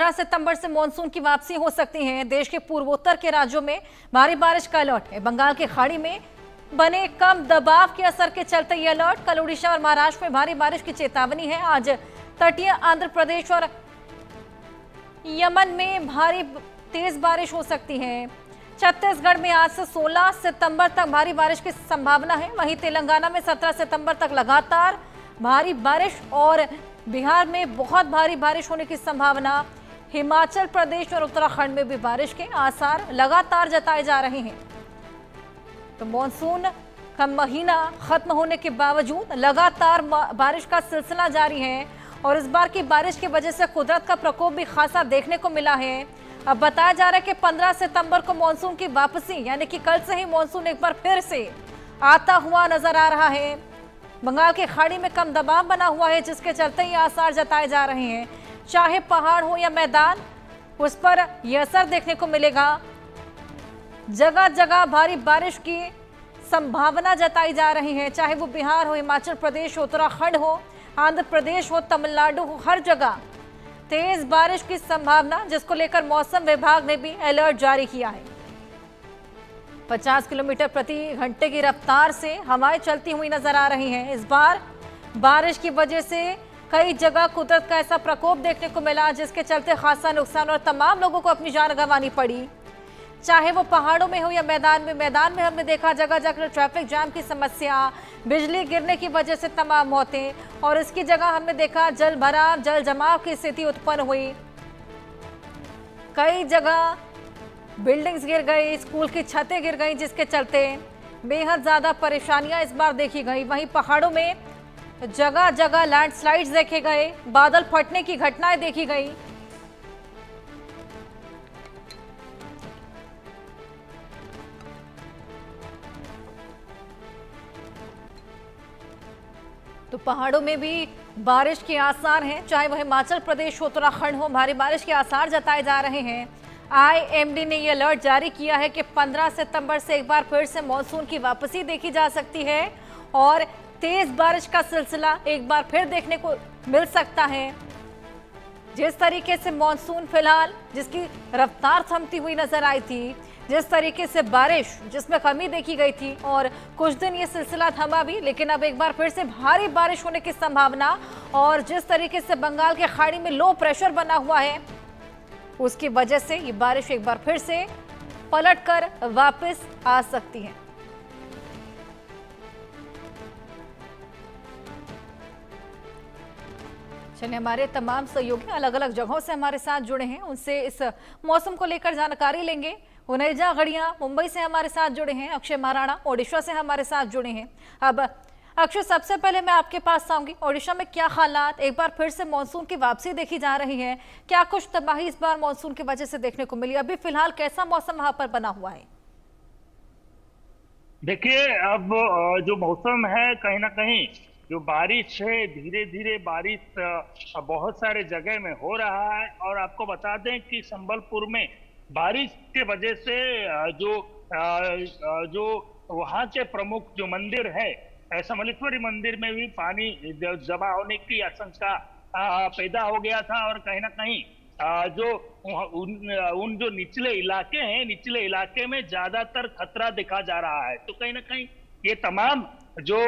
17 सितंबर से मानसून की वापसी हो सकती है। देश के पूर्वोत्तर के राज्यों में भारी बारिश का अलर्ट है। बंगाल की खाड़ी में बने कम दबाव के असर के चलते ये अलर्ट। कल उड़ीसा और महाराष्ट्र में भारी बारिश की चेतावनी है। आज तटीय आंध्र प्रदेश और यमन में भारी तेज बारिश हो सकती है। छत्तीसगढ़ में आज से 16 सितंबर तक भारी बारिश की संभावना है। वहीं तेलंगाना में 17 सितंबर तक लगातार भारी बारिश और बिहार में बहुत भारी बारिश होने की संभावना। हिमाचल प्रदेश और उत्तराखंड में भी बारिश के आसार लगातार जताए जा रहे हैं। तो मॉनसून का महीना खत्म होने के बावजूद लगातार बारिश का सिलसिला जारी है और इस बार की बारिश की वजह से कुदरत का प्रकोप भी खासा देखने को मिला है। अब बताया जा रहा है कि 15 सितंबर को मॉनसून की वापसी यानी कि कल से ही मॉनसून एक बार फिर से आता हुआ नजर आ रहा है। बंगाल की खाड़ी में कम दबाव बना हुआ है जिसके चलते ये आसार जताए जा रहे हैं। चाहे पहाड़ हो या मैदान, उस पर यह असर देखने को मिलेगा। जगह जगह भारी बारिश की संभावना जताई जा रही है। चाहे वो बिहार हो, हिमाचल प्रदेश हो, उत्तराखंड हो, आंध्र प्रदेश हो, तमिलनाडु हो, हर जगह तेज बारिश की संभावना, जिसको लेकर मौसम विभाग ने भी अलर्ट जारी किया है। 50 किलोमीटर प्रति घंटे की रफ्तार से हवाएं चलती हुई नजर आ रही हैं। इस बार बारिश की वजह से कई जगह कुदरत का ऐसा प्रकोप देखने को मिला जिसके चलते खासा नुकसान और तमाम लोगों को अपनी जान गंवानी पड़ी। चाहे वो पहाड़ों में हो या मैदान में हमने देखा जगह जगह ट्रैफिक जाम की समस्या, बिजली गिरने की वजह से तमाम मौतें, और इसकी जगह हमने देखा जल भराव, जल जमाव की स्थिति उत्पन्न हुई। कई जगह बिल्डिंग्स गिर गई, स्कूल की छतें गिर गई जिसके चलते बेहद ज्यादा परेशानियां इस बार देखी गई। वहीं पहाड़ों में जगह जगह लैंडस्लाइड्स देखे गए, बादल फटने की घटनाएं देखी गई। तो पहाड़ों में भी बारिश के आसार हैं। चाहे वह हिमाचल प्रदेश हो, उत्तराखंड हो, भारी बारिश के आसार जताए जा रहे हैं। आईएमडी ने यह अलर्ट जारी किया है कि 15 सितंबर से एक बार फिर से मॉनसून की वापसी देखी जा सकती है और तेज बारिश का सिलसिला एक बार फिर देखने को मिल सकता है। जिस तरीके से मॉनसून फिलहाल जिसकी रफ्तार थमती हुई नजर आई थी, जिस तरीके से बारिश जिसमें कमी देखी गई थी और कुछ दिन ये सिलसिला थमा भी, लेकिन अब एक बार फिर से भारी बारिश होने की संभावना, और जिस तरीके से बंगाल के खाड़ी में लो प्रेशर बना हुआ है उसकी वजह से ये बारिश एक बार फिर से पलटकर वापस आ सकती है। चलिए, हमारे तमाम सहयोगी अलग अलग जगहों से हमारे साथ जुड़े हैं, उनसे इस मौसम को लेकर जानकारी लेंगे। उनैजा गढ़िया मुंबई से हमारे साथ जुड़े हैं, अक्षय महाराणा ओडिशा से हमारे साथ जुड़े हैं। अब अक्षय, सबसे पहले मैं आपके पास आऊंगी, ओडिशा में क्या हालात, एक बार फिर से मॉनसून की वापसी देखी जा रही है, क्या कुछ तबाही इस बार मॉनसून की वजह से देखने को मिली? अभी फिलहाल कैसा मौसम वहां पर बना हुआ है? देखिए, अब जो मौसम है कहीं ना कहीं जो बारिश है, धीरे धीरे बारिश बहुत सारे जगह में हो रहा है। और आपको बता दें कि संबलपुर में बारिश के वजह से जो वहाँ के प्रमुख जो मंदिर है, समलेश्वरी मंदिर में भी पानी जमा होने की आशंका पैदा हो गया था। और कहीं ना कहीं जो उन जो निचले इलाके हैं, निचले इलाके में ज्यादातर खतरा देखा जा रहा है। तो कहीं ना कहीं ये तमाम जो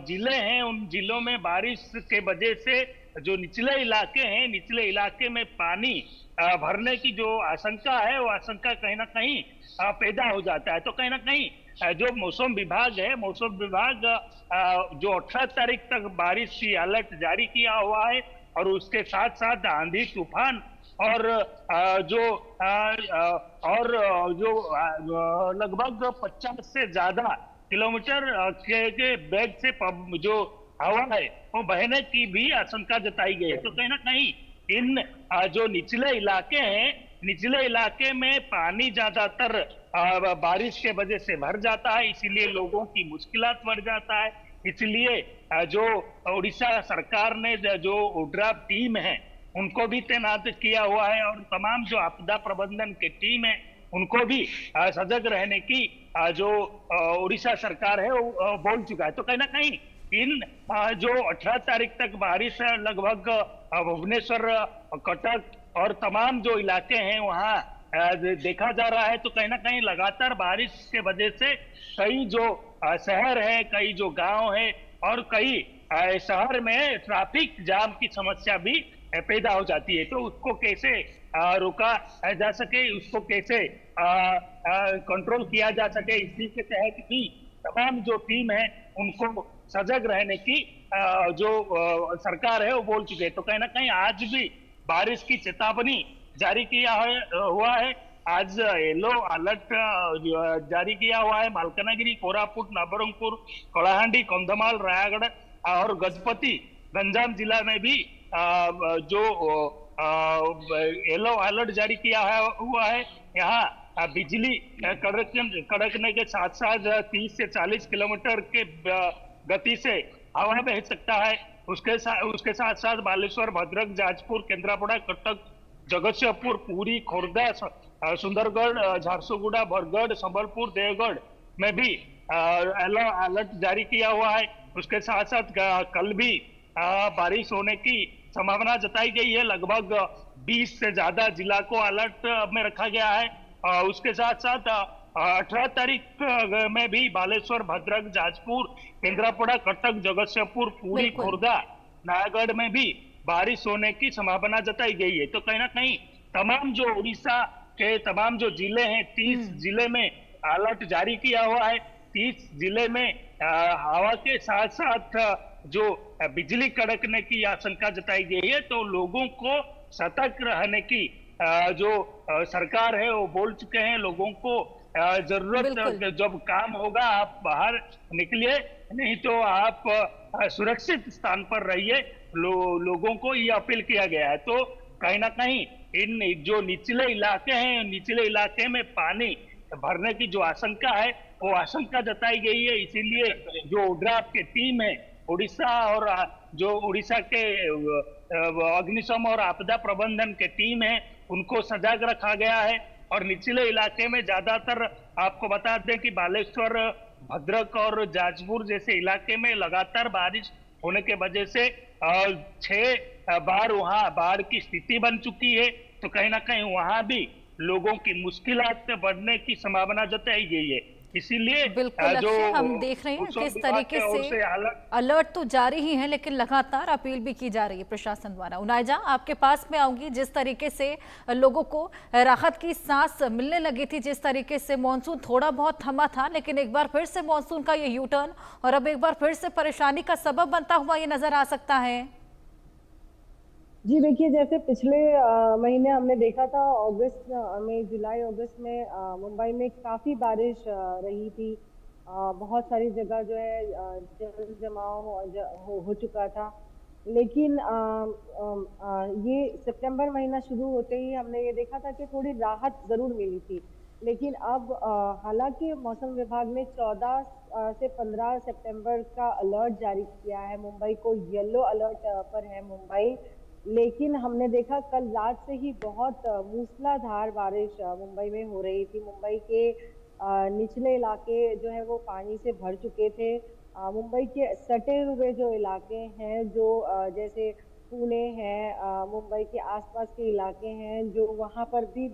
जिले हैं, उन जिलों में बारिश के वजह से जो निचले इलाके हैं, निचले इलाके में पानी भरने की जो आशंका है, वो आशंका कहीं ना कहीं पैदा हो जाता है। तो कहीं ना कहीं जो मौसम विभाग है, मौसम विभाग जो 18 तारीख तक बारिश की अलर्ट जारी किया हुआ है, और उसके साथ साथ आंधी तूफान और जो लगभग 50 से ज्यादा किलोमीटर के वेग से जो हवा है वो बहने की भी आशंका जताई गई है। तो कहीं ना कहीं इन जो निचले इलाके हैं, निचले इलाके में पानी ज्यादातर बारिश के वजह से भर जाता है, इसीलिए लोगों की मुश्किलात बढ़ जाता है। इसलिए जो उड़ीसा सरकार ने जो ओड्राफ टीम है उनको भी तैनात किया हुआ है, और तमाम जो आपदा प्रबंधन की टीम है उनको भी सजग रहने की जो उड़ीसा सरकार है वो बोल चुका है। तो कहीं ना कहीं इन जो 18 तारीख तक बारिश लगभग भुवनेश्वर, कटक और तमाम जो इलाके हैं वहाँ देखा जा रहा है, तो कहीं ना कहीं लगातार बारिश के वजह से कई जो शहर है, कई जो गांव है और कई शहर में ट्रैफिक जाम की समस्या भी पैदा हो जाती है। तो उसको कैसे रोका जा सके, उसको कैसे कंट्रोल किया जा सके, इसी के तहत भी तमाम जो टीम है उनको सजग रहने की जो सरकार है वो बोल चुके हैं। तो कहीं ना कहीं आज भी बारिश की चेतावनी जारी किया हुआ है। आज येलो अलर्ट जारी किया हुआ है। मालकानगिरी, कोरापुट, नवरंगपुर, कलाहांडी, कंधमाल, रायगढ़ और गजपति गंजाम जिला में भी जो येलो अलर्ट जारी किया हुआ है। यहाँ बिजली कड़कने के साथ साथ 30 से 40 किलोमीटर के गति से हवा बह सकता है। उसके साथ साथ बालेश्वर, भद्रक, जाजपुर, केंद्रापड़ा, कटक, जगतसिंहपुर, पुरी, खोर्धा, सुंदरगढ़, झारसुगुड़ा, बरगढ़, संबलपुर, देवगढ़ में भी अलर्ट जारी किया हुआ है। उसके साथ साथ कल भी बारिश होने की संभावना जताई गई है। लगभग 20 से ज्यादा जिला को अलर्ट में रखा गया है। उसके साथ साथ 18 तारीख में भी बालेश्वर, भद्रक, जाजपुर, केंद्रापड़ा, कटक, जगतसिंहपुर, पुरी, खोर्धा, नायागढ़ में भी बारिश होने की संभावना जताई गई है। तो कहीं ना कहीं तमाम जो उड़ीसा के तमाम जो जिले हैं, 30 जिले में अलर्ट जारी किया हुआ है। 30 जिले में हवा के साथ साथ जो बिजली कड़कने की आशंका जताई गई है। तो लोगों को सतर्क रहने की जो सरकार है वो बोल चुके हैं। लोगों को जरूरत जब काम होगा आप बाहर निकलिए, नहीं तो आप सुरक्षित स्थान पर रहिए। लोगों को ये अपील किया गया है। तो कहीं ना कहीं इन जो निचले इलाके हैं, निचले इलाके में पानी भरने की जो आशंका है वो आशंका जताई गई है। इसीलिए जो ओड्राफ की टीम है उड़ीसा और जो उड़ीसा के अग्निशम और आपदा प्रबंधन के टीम है उनको सजग रखा गया है। और निचले इलाके में ज्यादातर आपको बता दें कि बालेश्वर, भद्रक और जाजपुर जैसे इलाके में लगातार बारिश होने के वजह से 6 बार वहां बाढ़ की स्थिति बन चुकी है। तो कहीं ना कहीं वहां भी लोगों की मुश्किलात से बढ़ने की संभावना जताई गई है। इसीलिए बिल्कुल जो हम देख रहे हैं किस तरीके से अलर्ट तो जारी ही है, लेकिन लगातार अपील भी की जा रही है प्रशासन द्वारा। उनाइजा, आपके पास में आऊंगी। जिस तरीके से लोगों को राहत की सांस मिलने लगी थी, जिस तरीके से मॉनसून थोड़ा बहुत थमा था, लेकिन एक बार फिर से मॉनसून का ये यू टर्न और अब एक बार फिर से परेशानी का सबब बनता हुआ ये नजर आ सकता है। जी देखिए, जैसे पिछले महीने हमने देखा था अगस्त में, जुलाई अगस्त में मुंबई में काफ़ी बारिश रही थी। बहुत सारी जगह जो है जल जमाव हो चुका था। लेकिन ये सितंबर महीना शुरू होते ही हमने ये देखा था कि थोड़ी राहत ज़रूर मिली थी। लेकिन अब हालांकि मौसम विभाग ने 14 से 15 सितंबर का अलर्ट जारी किया है। मुंबई को येलो अलर्ट पर है मुंबई। लेकिन हमने देखा कल रात से ही बहुत मूसलाधार बारिश मुंबई में हो रही थी। मुंबई के निचले इलाके जो है वो पानी से भर चुके थे। मुंबई के सटे हुए जो इलाके हैं, जो जैसे पुणे है, मुंबई के आसपास के इलाके हैं, जो वहाँ पर भी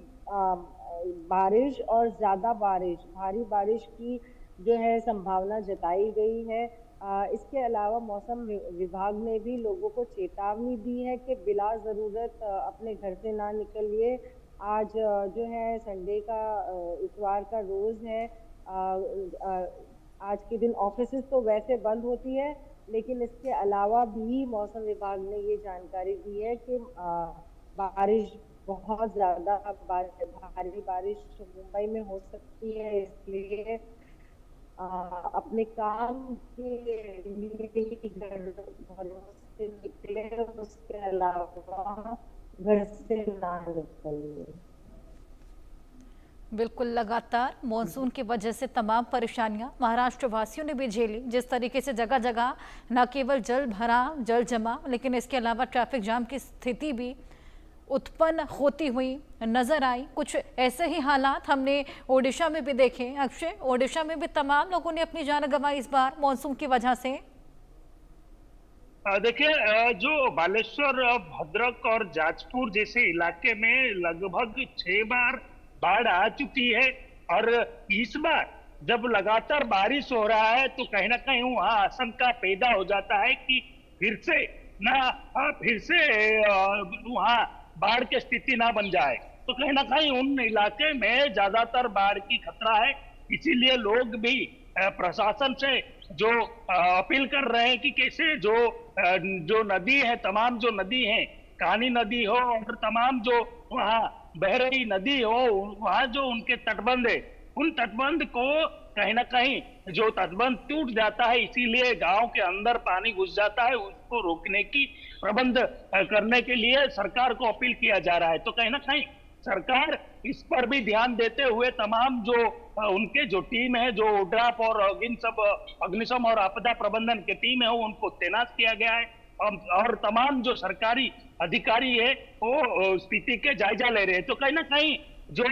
बारिश और ज़्यादा बारिश, भारी बारिश की जो है संभावना जताई गई है। इसके अलावा मौसम विभाग ने भी लोगों को चेतावनी दी है कि बिला ज़रूरत अपने घर से ना निकलिए। आज जो है संडे का, इतवार का रोज़ है। आज के दिन ऑफिसेस तो वैसे बंद होती है, लेकिन इसके अलावा भी मौसम विभाग ने ये जानकारी दी है कि बारिश बहुत ज़्यादा भारी बारिश मुंबई में हो सकती है। इसलिए अपने काम के लिए घर से निकले, उसके अलावा घर से ना निकलिए। बिल्कुल, लगातार मॉनसून की वजह से तमाम परेशानियां महाराष्ट्र वासियों ने भी झेली। जिस तरीके से जगह जगह न केवल जल भराव, जल जमाव, लेकिन इसके अलावा ट्रैफिक जाम की स्थिति भी उत्पन्न होती हुई नजर आई। कुछ ऐसे ही हालात हमने ओडिशा में भी देखे। अक्षय, ओडिशा में भी तमाम लोगों ने अपनी जान गंवाई इस बार मॉनसून की वजह से। देखिए, जो बालेश्वर, भद्रक और जाजपुर जैसे इलाके में लगभग 6 बार बाढ़ आ चुकी है। और इस बार जब लगातार बारिश हो रहा है तो कहीं ना कहीं वहाँ आशंका पैदा हो जाता है कि फिर से ना फिर से वहाँ बाढ़ की स्थिति ना बन जाए। तो कहीं ना कहीं उन इलाके में ज्यादातर बाढ़ की खतरा है। इसीलिए लोग भी प्रशासन से जो अपील कर रहे हैं कि कैसे जो नदी है, तमाम जो नदी है, कान्ही नदी हो और तमाम जो वहाँ बह रही नदी हो, वहाँ जो उनके तटबंध है, उन तटबंध को कहीं ना कहीं जो तटबंध टूट जाता है, इसीलिए गांव के अंदर पानी घुस जाता है, उसको रोकने की प्रबंध करने के लिए सरकार को अपील किया जा रहा है। तो कहीं ना कहीं सरकार इस पर भी ध्यान देते हुए तमाम जो उनके जो टीम है, जो ओड्राफ और अग्निशम और आपदा प्रबंधन की टीम है, उनको तैनात किया गया है। और तमाम जो सरकारी अधिकारी है वो स्थिति के जायजा ले रहे हैं। तो कहीं ना कहीं जो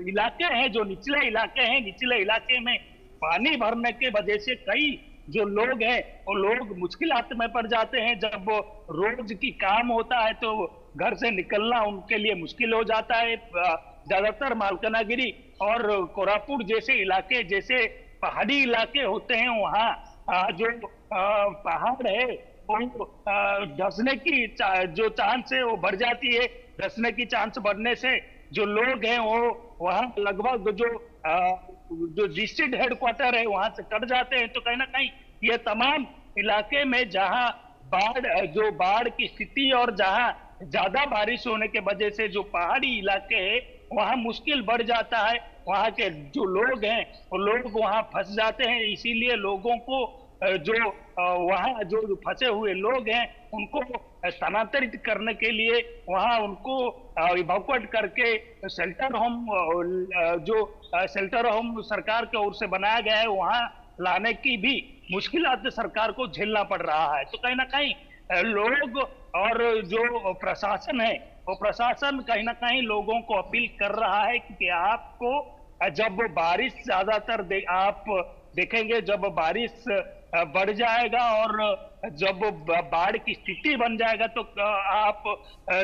इलाके हैं, जो निचले इलाके हैं, निचले इलाके में पानी भरने के वजह से कई जो लोग हैं वो लोग मुश्किलात में पड़ जाते हैं। जब रोज की काम होता है तो घर से निकलना उनके लिए मुश्किल हो जाता है। ज्यादातर मालकानगिरी और कोरापुट जैसे इलाके, जैसे पहाड़ी इलाके होते हैं, वहाँ जो पहाड़ है वो धंसने की जो चांस है वो बढ़ जाती है। धंसने की चांस बढ़ने से जो लोग हैं वो वहाँ लगभग जो डिस्ट्रिक्ट हेडक्वार्टर है वहां से कट जाते हैं। तो कहीं ना कहीं ये तमाम इलाके में जहां बाढ़ की स्थिति और जहां ज्यादा बारिश होने के वजह से जो पहाड़ी इलाके हैं वहां मुश्किल बढ़ जाता है। वहां के जो लोग हैं वो लोग वहां फंस जाते हैं। इसीलिए लोगों को जो वहां जो फंसे हुए लोग हैं उनको स्थानांतरित करने के लिए वहां उनको इवैक्यूएट करके शेल्टर होम, जो शेल्टर होम सरकार की ओर से बनाया गया है, वहां लाने की भी मुश्किलात सरकार को झेलना पड़ रहा है। तो कहीं ना कहीं लोग और जो प्रशासन है वो प्रशासन कहीं ना कहीं लोगों को अपील कर रहा है कि आपको जब बारिश ज्यादातर आप देखेंगे, जब बारिश बढ़ जाएगा और जब बाढ़ की स्थिति बन जाएगा तो आप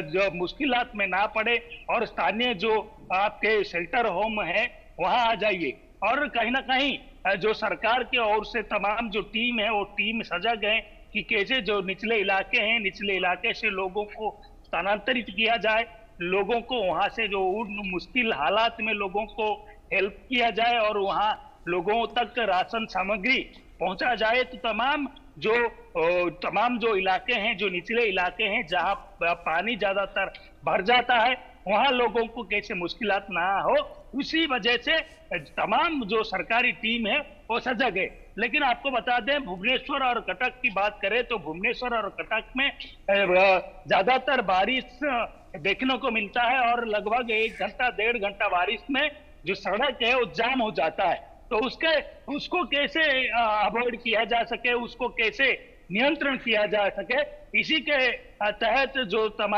जो मुश्किलात में ना पड़े और स्थानीय जो आपके शेल्टर होम है वहां आ जाइए। और कहीं ना कहीं जो सरकार की ओर से तमाम जो टीम है वो टीम सजग है कि कैसे जो निचले इलाके हैं, निचले इलाके से लोगों को स्थानांतरित किया जाए, लोगों को वहां से जो उन मुश्किल हालात में लोगों को हेल्प किया जाए और वहां लोगों तक राशन सामग्री पहुंचा जाए। तो तमाम जो इलाके हैं, जो निचले इलाके हैं जहां पानी ज्यादातर भर जाता है, वहां लोगों को कैसे मुश्किलात ना हो, उसी वजह से तमाम जो सरकारी टीम है वो सजग है। लेकिन आपको बता दें, भुवनेश्वर और कटक की बात करें तो भुवनेश्वर और कटक में ज्यादातर बारिश देखने को मिलता है और लगभग 1 घंटा 1.5 घंटा बारिश में जो सड़क है वो जाम हो जाता है। तो उसको कैसे अवॉइड किया जा सके, उसको कैसे नियंत्रण किया जा सके, इसी के तहत जो तमाम